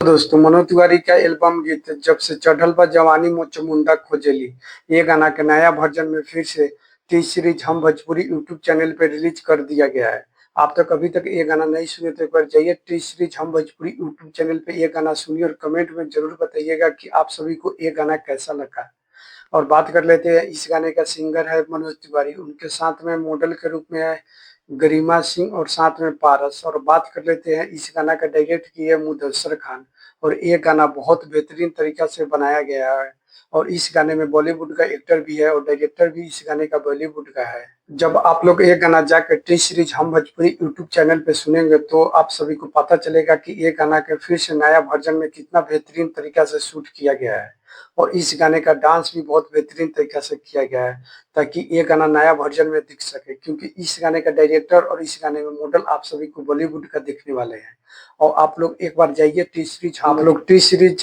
दोस्तों, मनोज तिवारी का एल्बम गीत जब से चढ़ल बा जवानी मोच मुंडा खोजेली, ये गाना के नया वर्जन में फिर से टी सीरीज हम भोजपुरी यूट्यूब चैनल पे रिलीज कर दिया गया है। आप तक अभी तक ये गाना नहीं सुने तो एक बार जाइए टी सीरीज हम भोजपुरी यूट्यूब चैनल पे ये गाना सुनिए और कमेंट में जरूर बताइएगा कि आप सभी को ये गाना कैसा लगा। और बात कर लेते हैं, इस गाने का सिंगर है मनोज तिवारी, उनके साथ में मॉडल के रूप में है गरिमा सिंह और साथ में पारस। और बात कर लेते हैं, इस गाना का डायरेक्ट किया है मुदस्सर खान। और ये गाना बहुत बेहतरीन तरीका से बनाया गया है। और इस गाने में बॉलीवुड का एक्टर भी है और डायरेक्टर भी इस गाने का बॉलीवुड का है। जब आप लोग ये गाना जाकर टी सीरीज हम भोजपुरी यूट्यूब चैनल पे सुनेंगे तो आप सभी को पता चलेगा कि ये गाना के फिर से नया वर्जन में कितना बेहतरीन तरीका से शूट किया गया है। और इस गाने का डांस भी बहुत बेहतरीन तरीका से किया गया है ताकि ये गाना नया वर्जन में दिख सके, क्योंकि इस गाने का डायरेक्टर और इस गाने में मॉडल आप सभी को बॉलीवुड का देखने वाले हैं। और आप लोग एक बार जाइए टी सीरीज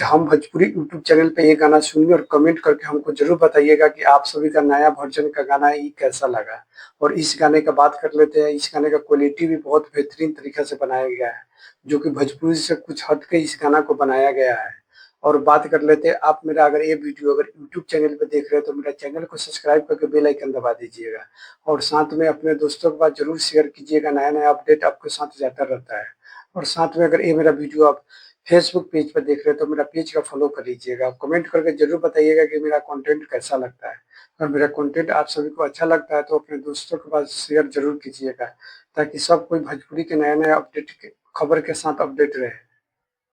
हम भोजपुरी यूट्यूब चैनल पे ये गाना सुनिए और कमेंट करके हमको जरूर बताइएगा कि आप सभी का नया वर्जन का गाना ये कैसा लगा। और इस गाने का बात कर लेते हैं, इस गाने का क्वालिटी भी बहुत बेहतरीन तरीका से बनाया गया है, जो कि भोजपुरी से कुछ हट के इस गाना को बनाया गया है। और बात कर लेते हैं, आप मेरा अगर ये वीडियो अगर यूट्यूब चैनल पे देख रहे हैं तो मेरा चैनल को सब्सक्राइब करके बेल आइकन दबा दीजिएगा। और साथ में अपने दोस्तों के पास जरूर शेयर कीजिएगा, नया नया अपडेट आपके साथ जाता रहता है। और साथ में अगर ये मेरा वीडियो आप फेसबुक पेज पर देख रहे हैं तो मेरा पेज का फॉलो कर लीजिएगा। कमेंट करके जरूर बताइएगा कि मेरा कंटेंट कैसा लगता है। और मेरा कंटेंट आप सभी को अच्छा लगता है तो अपने दोस्तों के पास शेयर जरूर कीजिएगा, ताकि सब कोई भोजपुरी के नया नया अपडेट खबर के साथ अपडेट रहे।